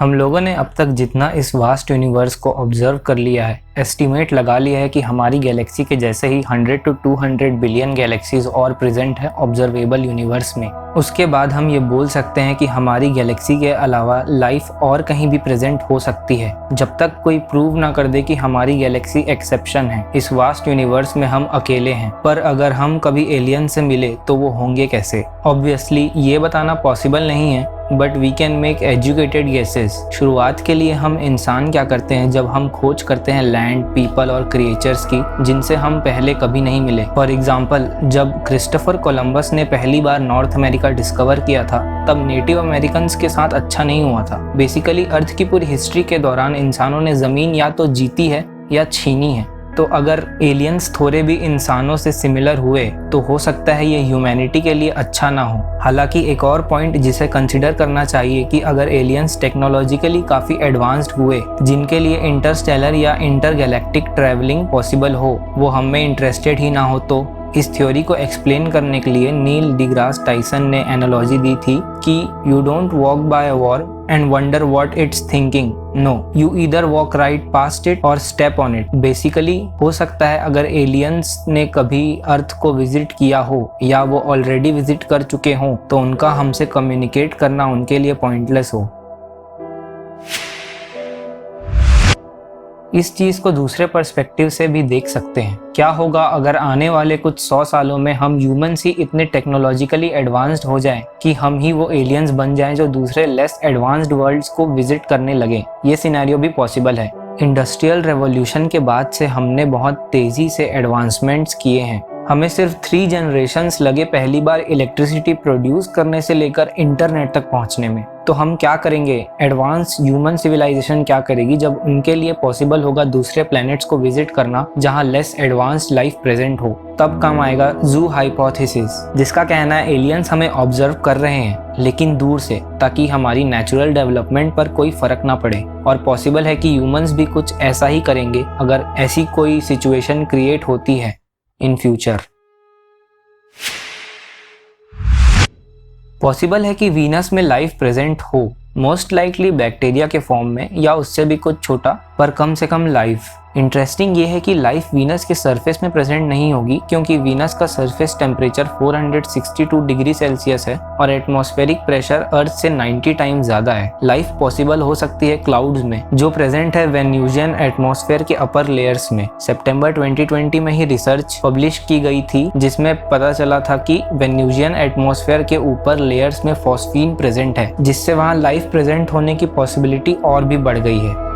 हम लोगों ने अब तक जितना इस वास्ट यूनिवर्स को ऑब्जर्व कर लिया है, एस्टीमेट लगा लिया है कि हमारी गैलेक्सी के जैसे ही 100 to 200 बिलियन गैलेक्सीज और प्रेजेंट है ऑब्जर्वेबल यूनिवर्स में। उसके बाद हम ये बोल सकते हैं कि हमारी गैलेक्सी के अलावा लाइफ और कहीं भी प्रेजेंट हो सकती है, जब तक कोई प्रूव ना कर दे कि हमारी गैलेक्सी एक्सेप्शन है। इस वास्ट यूनिवर्स में हम अकेले हैं, पर अगर हम कभी एलियन से मिले तो वो होंगे कैसे? ऑब्वियसली ये बताना पॉसिबल नहीं है, but we can make educated guesses. शुरुआत के लिए हम इंसान क्या करते हैं जब हम खोज करते हैं लैंड, पीपल और क्रिएचर्स की जिनसे हम पहले कभी नहीं मिले। फॉर एग्जाम्पल, जब क्रिस्टोफर कोलंबस ने पहली बार नॉर्थ अमेरिका डिस्कवर किया था, तब नेटिव अमेरिकन के साथ अच्छा नहीं हुआ था। बेसिकली अर्थ की पूरी हिस्ट्री के दौरान इंसानों ने जमीन या तो जीती है या छीनी है। तो अगर एलियंस थोड़े भी इंसानों से सिमिलर हुए तो हो सकता है ये ह्यूमैनिटी के लिए अच्छा ना हो। हालांकि एक और पॉइंट जिसे कंसिडर करना चाहिए कि अगर एलियंस टेक्नोलॉजिकली काफ़ी एडवांस्ड हुए जिनके लिए इंटरस्टेलर या इंटरगैलेक्टिक ट्रैवलिंग पॉसिबल हो, वो हम में इंटरेस्टेड ही ना हो, तो इस थ्योरी को एक्सप्लेन करने के लिए नील डिग्रास टाइसन ने एनालॉजी दी थी कि you don't walk by a wall and wonder what it's thinking, no, you either walk right past it or step on it. Basically हो सकता है अगर एलियंस ने कभी अर्थ को विजिट किया हो या वो ऑलरेडी विजिट कर चुके हों तो उनका हमसे कम्युनिकेट करना उनके लिए पॉइंटलेस हो। इस चीज को दूसरे पर्सपेक्टिव से भी देख सकते हैं। क्या होगा अगर आने वाले कुछ 100 सालों में हम ह्यूमंस ही इतने टेक्नोलॉजिकली एडवांस्ड हो जाएं कि हम ही वो एलियंस बन जाएं जो दूसरे लेस एडवांस्ड वर्ल्ड्स को विजिट करने लगे। ये सिनेरियो भी पॉसिबल है। इंडस्ट्रियल रेवोल्यूशन के बाद से हमने बहुत तेजी से एडवांसमेंट्स किए हैं। हमें सिर्फ 3 जनरेशन्स लगे पहली बार इलेक्ट्रिसिटी प्रोड्यूस करने से लेकर इंटरनेट तक पहुंचने में। तो हम क्या करेंगे? एडवांस ह्यूमन सिविलाइजेशन क्या करेगी जब उनके लिए पॉसिबल होगा दूसरे प्लैनेट्स को विजिट करना जहां लेस एडवांस्ड लाइफ प्रेजेंट हो? तब काम आएगा ज़ू हाइपोथेसिस, जिसका कहना है एलियंस हमें ऑब्जर्व कर रहे हैं लेकिन दूर से, ताकि हमारी नेचुरल डेवलपमेंट पर कोई फर्क ना पड़े। और पॉसिबल है कि ह्यूमंस भी कुछ ऐसा ही करेंगे अगर ऐसी कोई सिचुएशन क्रिएट होती है इन फ्यूचर। पॉसिबल है कि वीनस में लाइफ प्रेजेंट हो, मोस्ट लाइकली बैक्टीरिया के फॉर्म में या उससे भी कुछ छोटा, पर कम से कम लाइफ। इंटरेस्टिंग ये है कि लाइफ वीनस के सरफेस में प्रेजेंट नहीं होगी क्योंकि वीनस का सरफेस टेम्परेचर 462 डिग्री सेल्सियस है और एटमॉस्फेरिक प्रेशर अर्थ से 90 टाइम्स ज्यादा है। लाइफ पॉसिबल हो सकती है क्लाउड्स में जो प्रेजेंट है वेन्यूजियन एटमॉस्फेयर के अपर लेयर्स में। सितंबर 2020 में ही रिसर्च पब्लिश की गई थी जिसमें पता चला था कि वेन्यूजियन एटमॉस्फेयर के ऊपर लेयर्स में फॉस्फीन प्रेजेंट है, जिससे वहाँ लाइफ प्रेजेंट होने की पॉसिबिलिटी और भी बढ़ गई है।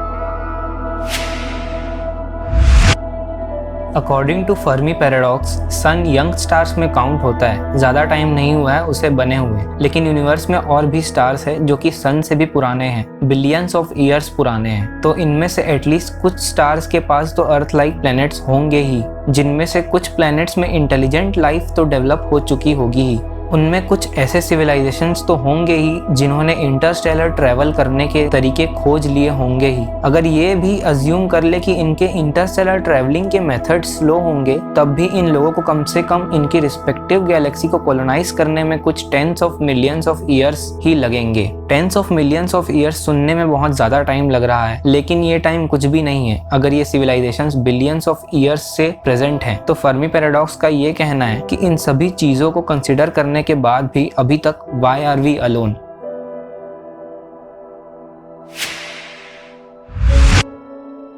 According to Fermi paradox, sun young stars में काउंट होता है, ज्यादा टाइम नहीं हुआ है उसे बने हुए, लेकिन यूनिवर्स में और भी स्टार्स हैं जो कि सन से भी पुराने हैं, बिलियंस ऑफ ईयर्स पुराने हैं। तो इनमें से एटलीस्ट कुछ स्टार्स के पास तो अर्थ लाइक प्लैनेट्स होंगे ही, जिनमें से कुछ प्लैनेट्स में इंटेलिजेंट लाइफ तो डेवलप हो चुकी होगी ही। उनमें कुछ ऐसे सिविलाइजेशंस तो होंगे ही जिन्होंने इंटरस्टेलर ट्रैवल करने के तरीके खोज लिए होंगे ही। अगर ये भी अज्यूम कर ले कि इनके इंटरस्टेलर ट्रैवलिंग के मेथड स्लो होंगे, तब भी इन लोगों को कम से कम इनकी रिस्पेक्टिव गैलेक्सी को कॉलोनाइज करने में कुछ tens of millions of years ही लगेंगे। Tens of millions of years सुनने में बहुत ज्यादा टाइम लग रहा है, लेकिन ये टाइम कुछ भी नहीं है अगर ये सिविलाइजेशंस बिलियंस ऑफ ईयर्स से प्रेजेंट हैं। तो फर्मी पैराडॉक्स का ये कहना है कि इन सभी चीजों को कंसिडर करने के बाद भी अभी तक why are we alone?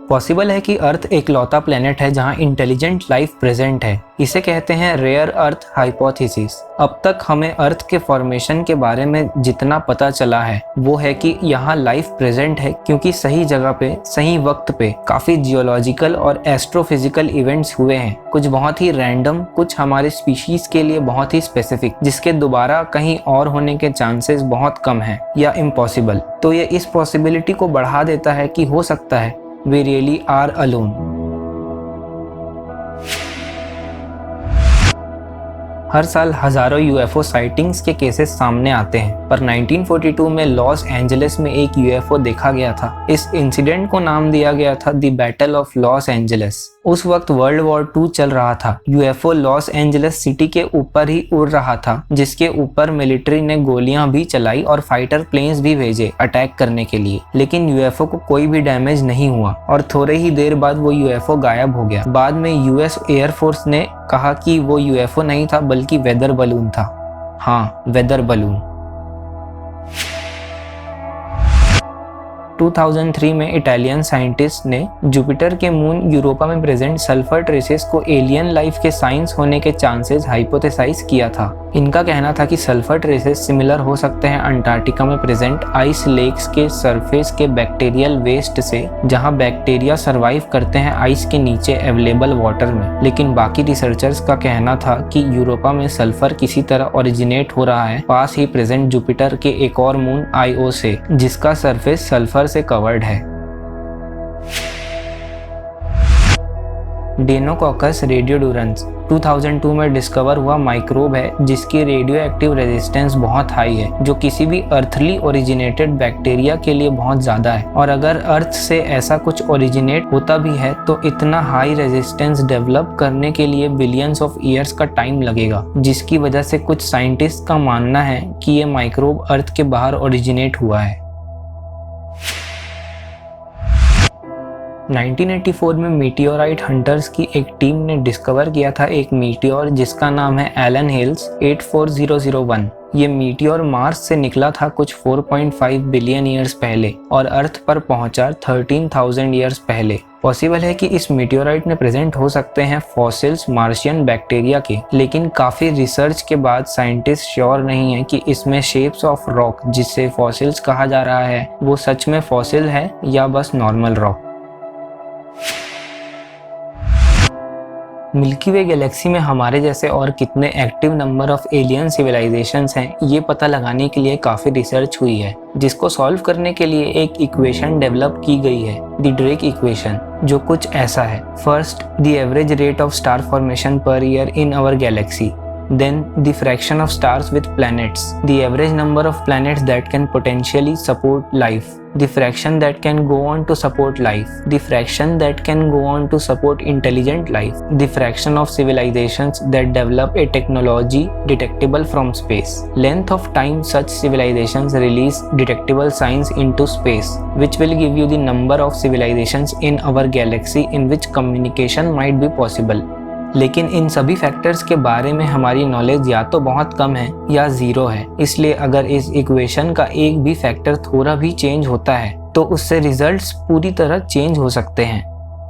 Possible है कि अर्थ एक लौता प्लेनेट है जहां इंटेलिजेंट लाइफ प्रेजेंट है। इसे कहते हैं रेयर अर्थ हाइपोथेसिस। अब तक हमें अर्थ के फॉर्मेशन के बारे में जितना पता चला है वो है कि यहाँ लाइफ प्रेजेंट है क्योंकि सही जगह पे सही वक्त पे काफी जियोलॉजिकल और एस्ट्रोफिजिकल इवेंट्स हुए हैं, कुछ बहुत ही रैंडम, कुछ हमारे स्पीशीज के लिए बहुत ही स्पेसिफिक, जिसके दोबारा कहीं और होने के चांसेस बहुत कम हैं या इम्पॉसिबल। तो ये इस पॉसिबिलिटी को बढ़ा देता है कि हो सकता है we really are alone। हर साल हजारों यूएफओ साइटिंग्स के केसेस सामने आते हैं, पर 1942 में लॉस एंजलिस में एक यूएफओ देखा गया था। इस इंसिडेंट को नाम दिया गया था the battle of Los Angeles. उस वक्त वर्ल्ड वॉर 2 चल रहा था। यूएफओ लॉस एंजलिस सिटी के ऊपर ही उड़ रहा था, जिसके ऊपर मिलिट्री ने गोलियां भी चलाई और फाइटर प्लेन्स भी भेजे अटैक करने के लिए, लेकिन यूएफओ को कोई भी डैमेज नहीं हुआ और थोड़े ही देर बाद वो यूएफओ गायब हो गया। बाद में यूएस एयरफोर्स ने कहा कि वो यूएफओ नहीं था बल्कि वेदर बलून था। हाँ, वेदर बलून। 2003 में इटालियन साइंटिस्ट ने जुपिटर के मून यूरोपा में प्रेजेंट सल्फर ट्रेसेस को एलियन लाइफ के साइंस होने के चांसेस हाइपोथेसाइज किया था। इनका कहना था कि सल्फर ट्रेसेस सिमिलर हो सकते हैं अंटार्कटिका में प्रेजेंट आइस लेक्स के सरफेस के बैक्टीरियल वेस्ट से, जहां बैक्टीरिया सरवाइव करते हैं आइस के नीचे अवेलेबल वाटर में। लेकिन बाकी रिसर्चर्स का कहना था कि यूरोपा में सल्फर किसी तरह ओरिजिनेट हो रहा है पास ही प्रेजेंट जुपिटर के एक और मून आईओ से, जिसका सरफेस सल्फर से कवर्ड है। डेनोकॉकस रेडियोडुरेंस 2002 में डिस्कवर हुआ माइक्रोब है जिसकी रेडियो एक्टिव रेजिस्टेंस बहुत हाई है, जो किसी भी अर्थली ओरिजिनेटेड बैक्टीरिया के लिए बहुत ज्यादा है। और अगर अर्थ से ऐसा कुछ ओरिजिनेट होता भी है तो इतना हाई रेजिस्टेंस डेवलप करने के लिए बिलियंस ऑफ ईयर्स का टाइम लगेगा, जिसकी वजह से कुछ साइंटिस्ट का मानना है कि ये माइक्रोब अर्थ के बाहर ओरिजिनेट हुआ है। 1984 में मीटियोराइट हंटर्स की एक टीम ने डिस्कवर किया था एक मीटियोर जिसका नाम है एलन हेल्स 84001। ये मीटियोर मार्स से निकला था कुछ 4.5 बिलियन ईयर्स पहले और अर्थ पर पहुंचा 13,000 ईयर्स पहले। पॉसिबल है कि इस मीटियोराइट में प्रेजेंट हो सकते हैं फॉसिल्स मार्शियन बैक्टीरिया के, लेकिन काफी रिसर्च के बाद साइंटिस्ट श्योर नहीं है कि इसमें शेप्स ऑफ रॉक जिससे फॉसिल्स कहा जा रहा है वो सच में फॉसिल है या बस normal rock. Milky Way galaxy में हमारे जैसे और कितने active number of alien civilisations हैं, ये पता लगाने के लिए काफ़ी रिसर्च हुई है, जिसको सॉल्व करने के लिए एक इक्वेशन डेवलप की गई है, द ड्रेक इक्वेशन, जो कुछ ऐसा है। First, the average rate of star formation per year in our galaxy, then the fraction of stars with planets, the average number of planets that can potentially support life, the fraction that can go on to support life, the fraction that can go on to support intelligent life, the fraction of civilizations that develop a technology detectable from space, length of time such civilizations release detectable signs into space, which will give you the number of civilizations in our galaxy in which communication might be possible। लेकिन इन सभी factors के बारे में हमारी knowledge या तो बहुत कम है या जीरो है, इसलिए अगर इस इक्वेशन का एक भी फैक्टर थोड़ा भी चेंज होता है तो उससे रिजल्ट्स पूरी तरह चेंज हो सकते हैं।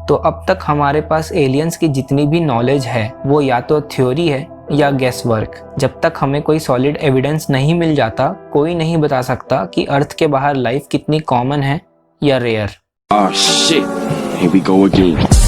तो अब तक हमारे पास एलियंस की जितनी भी नॉलेज है वो या तो थ्योरी है या गेस वर्क। जब तक हमें कोई सॉलिड एविडेंस नहीं मिल जाता, कोई नहीं बता सकता कि अर्थ के बाहर लाइफ कितनी कॉमन है या rare. Oh shit, here we go again.